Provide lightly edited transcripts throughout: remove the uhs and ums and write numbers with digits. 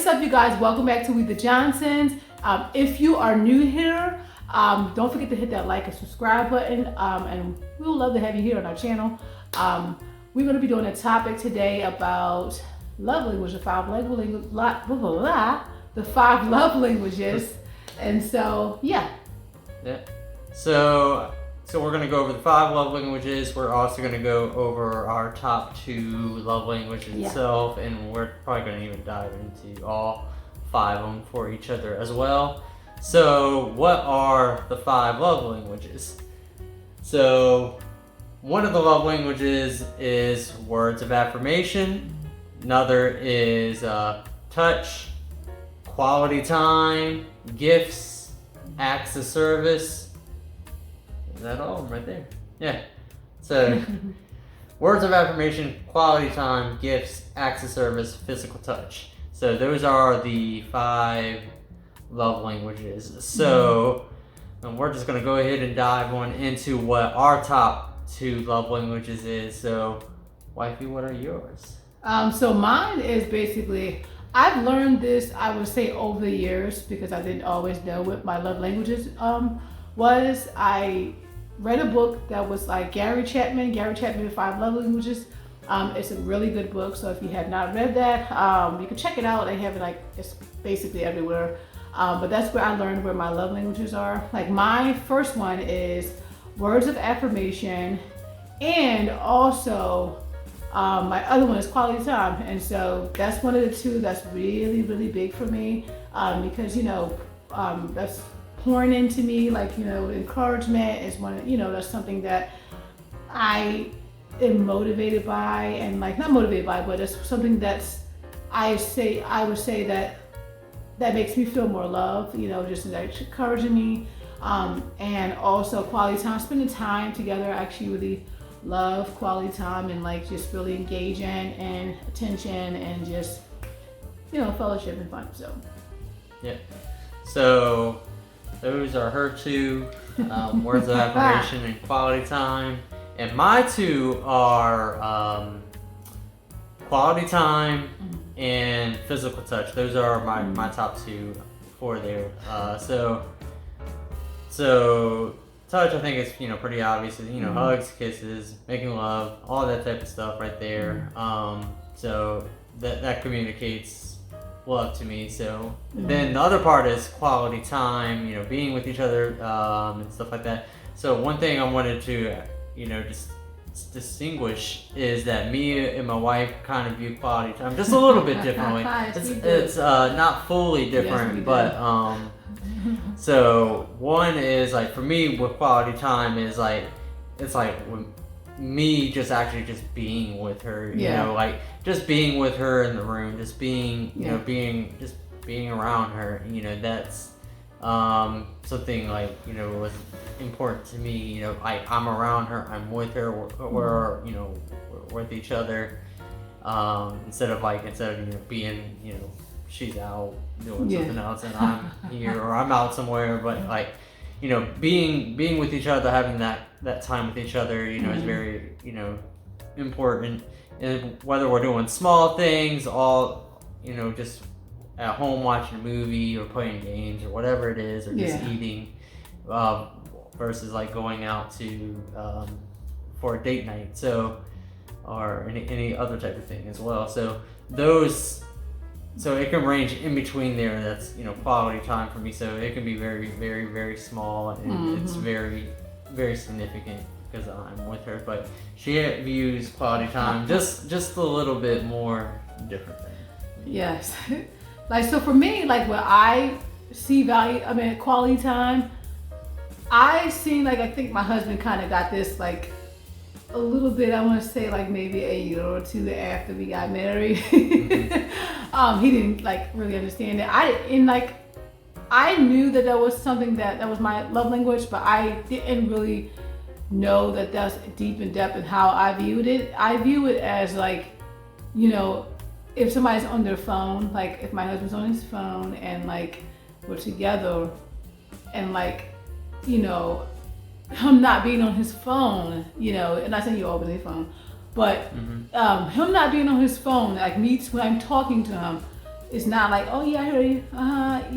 up, you guys? Welcome back to We the Johnsons. If you are new here, don't forget to hit that like and subscribe button, and we would love to have you here on our channel. We're going to be doing a topic today about love language, the five love languages, and so yeah. So we're going to go over the 5 love languages. We're also going to go over our top 2 love languages itself, and we're probably going to even dive into all 5 of them for each other as well. So what are the 5 love languages? So one of the love languages is words of affirmation. Another is touch, quality time, gifts, acts of service. Is that all right there? Yeah. So words of affirmation, quality time, gifts, acts of service, physical touch. So those are the 5 love languages. So we're just going to go ahead and dive on into what our top 2 love languages is. So wifey, what are yours? So mine is basically, I've learned this, I would say, over the years, because I didn't always know what my love languages was. I read a book that was like Gary Chapman, The 5 Love Languages. It's a really good book, so if you have not read that, you can check it out. They have it it's basically everywhere. But that's where I learned where my love languages are. Like, my first one is words of affirmation, and also my other one is quality time. And so that's one of the 2 that's really, really big for me, because that's pouring into me, encouragement is one, that's something that I am motivated by, and not motivated by, but it's something that's, I would say that makes me feel more love, just encouraging me, and also quality time, spending time together. I actually really love quality time, and just really engaging and attention, and just, fellowship and fun. So yeah. So those are her 2 words of affirmation and quality time. And my 2 are quality time and physical touch. Those are my top 2 for there. So touch, I think it's pretty obvious. Hugs, kisses, making love, all that type of stuff right there. So that communicates love to me. So then the other part is quality time, being with each other, and stuff like that. So one thing I wanted to just distinguish is that me and my wife kind of view quality time just a little bit differently. It's not fully different, but so one is for me with quality time is it's when me just being with her, just being with her in the room, just being, being around her, that's something was important to me. I'm around her, I'm with her, we're with each other, instead of being, she's out doing something else and I'm here, or I'm out somewhere, but being with each other, having that time with each other, is very, important. And whether we're doing small things, all, just at home watching a movie or playing games or whatever it is, or just eating, versus going out to for a date night, so, or any other type of thing as well. So so it can range in between there. That's quality time for me. So it can be very, very, very small, and it's very, very significant because I'm with her. But she views quality time just a little bit more different than me. Yes. So for me, when I see value, quality time, I think my husband kind of got this a little bit, I want to say maybe a year or 2 after we got married. He didn't really understand it. I knew that was something that was my love language, but I didn't really know that that's deep in depth in how I viewed it. I view it as if somebody's on their phone, if my husband's on his phone and we're together, and him not being on his phone, and not saying you always on your phone, but him not being on his phone, when I'm talking to him, it's not like, oh yeah, I heard you.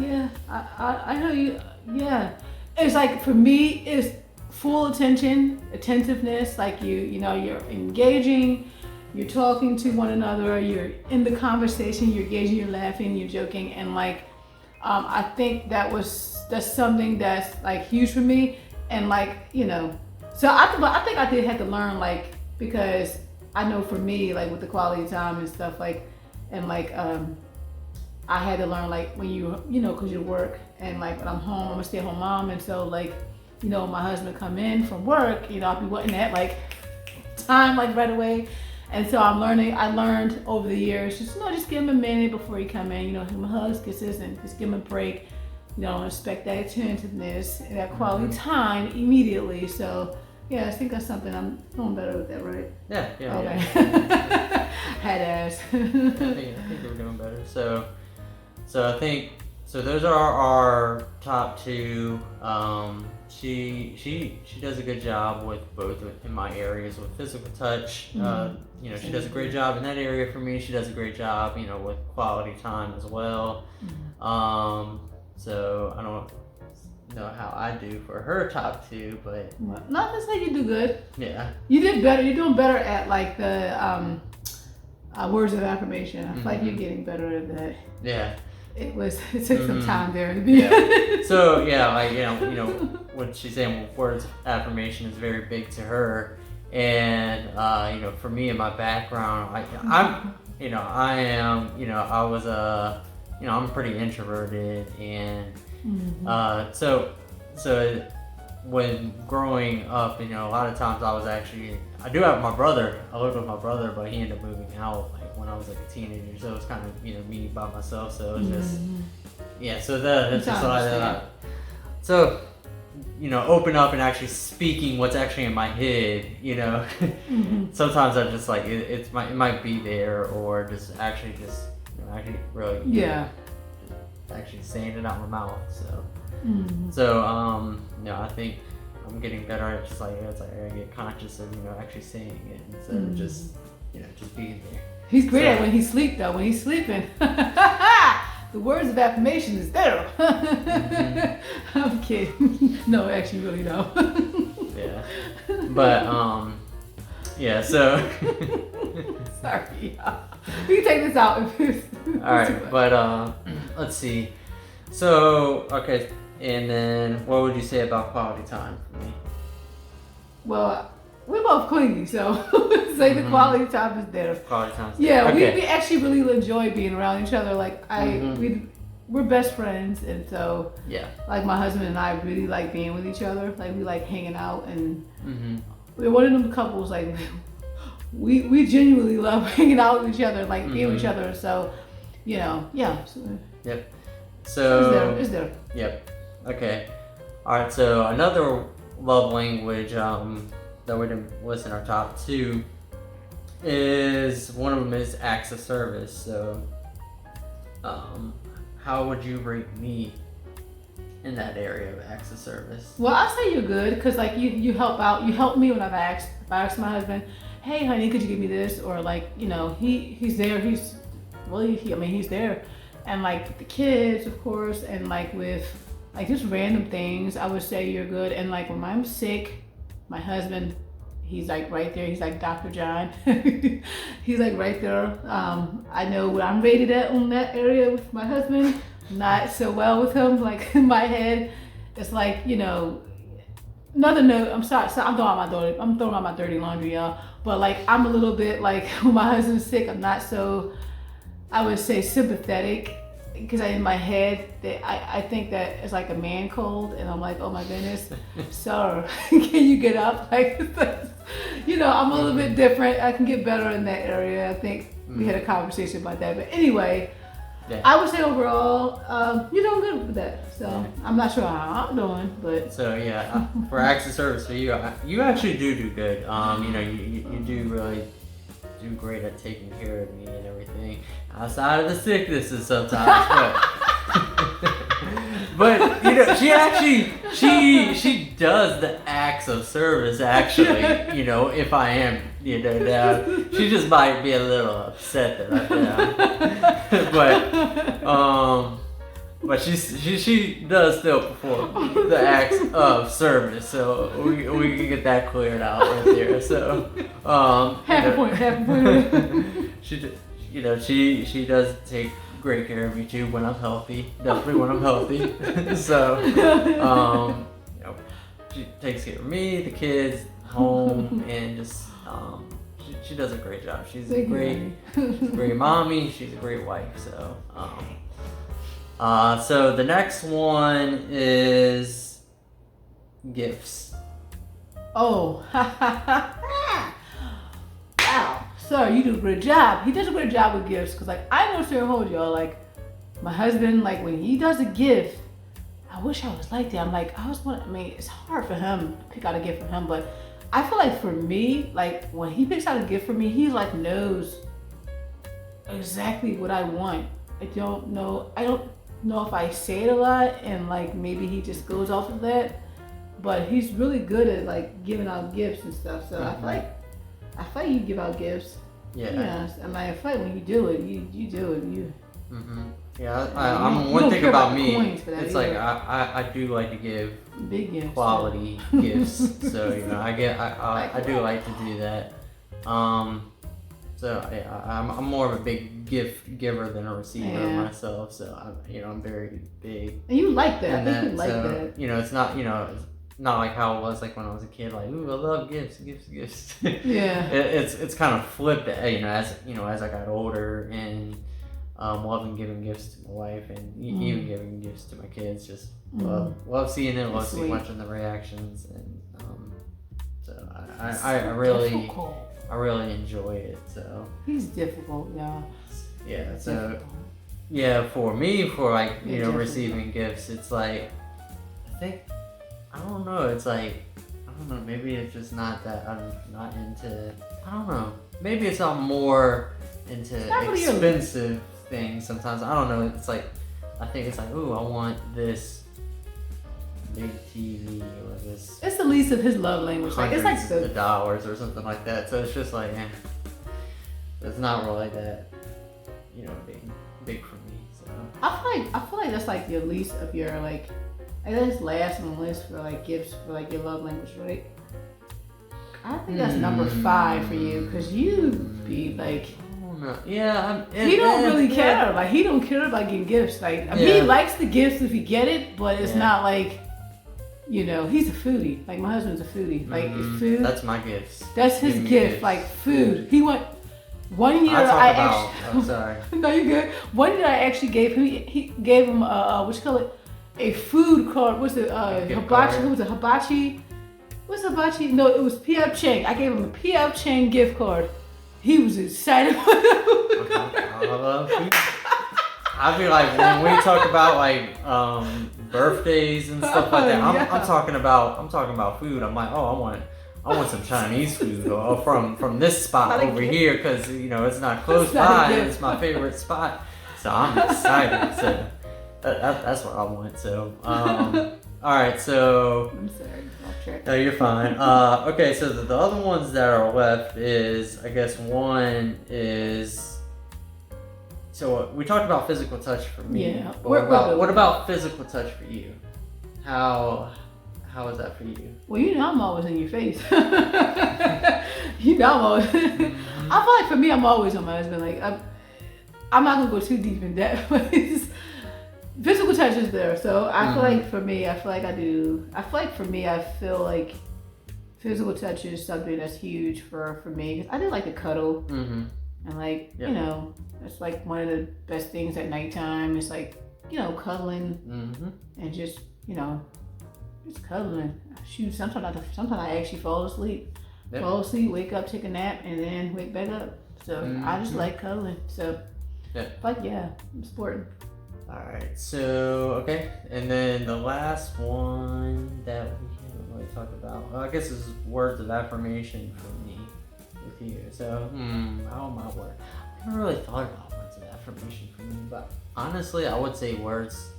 Yeah, I heard you. Yeah, it's like for me, it's full attention, attentiveness. Like you're engaging, you're talking to one another, you're in the conversation, you're engaging, you're laughing, you're joking, and like, I think that's something that's like huge for me, and like so I think I did have to learn like because I know for me like with the quality time and stuff like, and like I had to learn like when because you work and like when I'm home, I'm a stay-at-home mom, and so like my husband come in from work, I'll be wanting that like time like right away, and so I learned over the years just give him a minute before you come in, give him hugs, kisses, and just give him a break, respect that attentiveness and that quality time immediately. So yeah, I think that's something I'm doing better with that, right? Yeah. Okay. Yeah. Had to ask. I think we're doing better. So I think those are our top two. She does a good job with both in my areas with physical touch. Mm-hmm. She does a great job in that area for me. She does a great job, with quality time as well. Mm-hmm. So I don't know how I do for her top two, but not to say you do good. Yeah. You did better. You're doing better at like the words of affirmation. I feel like you're getting better at that. Yeah. It took some time there to be. Yeah. So yeah, like what she's saying, words of affirmation is very big to her, and for me in my background, I'm I'm pretty introverted, and so when growing up, a lot of times I do have my brother. I lived with my brother, but he ended up moving out like when I was like a teenager. So it's kind of me by myself. So it's just So that's just what I did. So open up and actually speaking what's actually in my head. Sometimes I'm just like it might be there, or just actually really actually saying it out my mouth. So I think I'm getting better at just like I get conscious of actually saying it instead of just just being there. He's great at when he sleeps though. When he's sleeping, the words of affirmation is there. I'm kidding. No, actually, really no. Yeah, but So sorry, y'all. We can take this out. All right, but let's see. So okay. And then, what would you say about quality time for me? Well, we're both clingy, so say the quality time is there. Quality time. Yeah, okay. we actually really enjoy being around each other. Like we're best friends, and so like my husband and I really like being with each other. Like we like hanging out, and we're one of them couples. Like we genuinely love hanging out with each other, like being with each other. So So, yep. So is there? Yep. Okay. All right. So another love language that we didn't list in our top two is one of them is acts of service. So how would you rate me in that area of acts of service? Well, I'll say you're good because like you help out. You help me when I've asked. If I ask my husband, hey honey, could you give me this? Or like he's there. He's there. And like the kids, of course, and like with like just random things, I would say you're good. And like when I'm sick, my husband, he's like right there. He's like Dr. John. He's like right there. I know what I'm rated at on that area with my husband. Not so well with him. Like in my head, it's like another note. I'm sorry. So I'm throwing out my dirty laundry, y'all. But like I'm a little bit like when my husband's sick, I'm not so. I would say sympathetic because in my head that I think that it's like a man cold, and I'm like, oh my goodness, sir, can you get up? Like, I'm a little bit different. I can get better in that area. I think we had a conversation about that. But anyway, I would say overall, you're doing good with that. So I'm not sure how I'm doing, but so for acts of service for you, you actually do good. You do really do great at taking care of me and everything outside of the sicknesses sometimes, But she does the acts of service actually. If I am down, she just might be a little upset that I'm down. But she does still perform the acts of service, so we can get that cleared out right there. So half a point. she does take great care of me too when I'm healthy. Definitely when I'm healthy. So she takes care of me, the kids, home, and just she does a great job. She's a great mommy. She's a great wife. So so the next one is gifts. Oh, wow. Sir, you do a great job. He does a great job with gifts. Because, I know sure hold y'all. My husband, when he does a gift, I wish I was like that. It's hard for him to pick out a gift for him. But I feel like for me, when he picks out a gift for me, he, knows exactly what I want. I don't know if I say it a lot and maybe he just goes off of that, but he's really good at giving out gifts and stuff. So I feel like you give out gifts. Yeah. And I feel like when you do it, you do it. Yeah. One thing about me, it's I do like to give big gifts, quality gifts. So I do like to do that. So I'm more of a big gift giver than a receiver myself. So I'm very big. And you like that? I think you like that. It's not not like how it was when I was a kid. Ooh, I love gifts. Yeah. It's kind of flipped. As I got older and loving giving gifts to my wife and even giving gifts to my kids. Just love seeing it. Love watching the reactions and so I really. Difficult. I really enjoy it. So he's difficult, yeah. Yeah. So for me, for receiving gifts, it's I think I don't know. It's I don't know. Maybe it's just not that I'm not into. I don't know. Maybe it's not more into expensive things. Sometimes I don't know. It's I think it's ooh, I want this big TV or this. It's the least of his love language. It's the dollars or something like that. So it's just it's not really that, big for me. So I feel like that's your least of your that's last on the list for gifts for your love language, right? I think that's number 5 for you because you be yeah, he don't really care. He don't care about getting gifts. He likes the gifts if you get it, but it's not he's a foodie. My husband's a foodie. Food. That's my gifts. That's his gift. Food. He went. One year I'm sorry. No, you're good. One year I actually gave him. He gave him a food card. What's it? Hibachi. Who was it? Hibachi. What's hibachi? No, it was P.F. Chang. I gave him a P.F. Chang gift card. He was excited. I love food. I feel when we talk about birthdays and stuff like that, I'm talking about food. I'm I want some Chinese food or from this spot over here because it's not close by. It's my favorite spot, so I'm excited. So that's what I want. So all right. So I'm sorry. No, you're fine. Okay, so the other ones that are left is I guess one is. So we talked about physical touch for me. Yeah. What about physical touch for you? How is that for you? Well, I'm always in your face. I'm always. I feel for me, I'm always on my husband. I'm not gonna go too deep in that, but physical touch is there. So I feel for me, I feel physical touch is something that's huge for me. 'Cause I do like to cuddle. And it's one of the best things at nighttime. It's cuddling and just cuddling. Shoot, sometimes I actually fall asleep. Yep. Fall asleep, wake up, take a nap, and then wake back up. So I just like cuddling. So it's important. All right. So okay, and then the last one that we can't really talk about, I guess, is words of affirmation for me with you. So how am I word? I haven't really thought about words of affirmation for me, but honestly, I would say words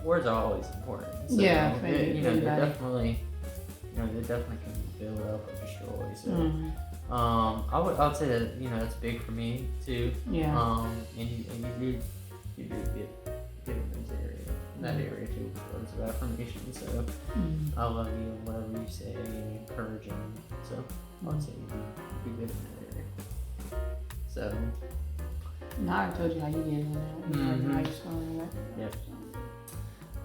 words are always important. So, Yeah, they're definitely, they definitely can build up or destroy. So, I would say that that's big for me too. Yeah. And you do get in that area too. Words of affirmation. So, I love you, whatever you say, and encouraging. So, I would say you do good in that area. So. Now I told you how you get in there. Yep.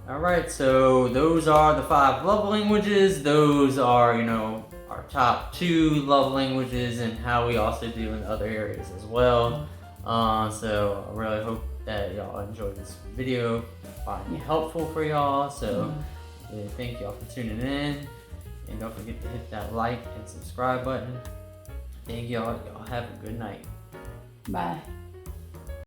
All right, so those are the 5 love languages. Those are, our top 2 love languages and how we also do in other areas as well. So I really hope that y'all enjoyed this video, find it helpful for y'all. So thank y'all for tuning in, and don't forget to hit that like and subscribe button. Thank y'all. Y'all have a good night. Bye.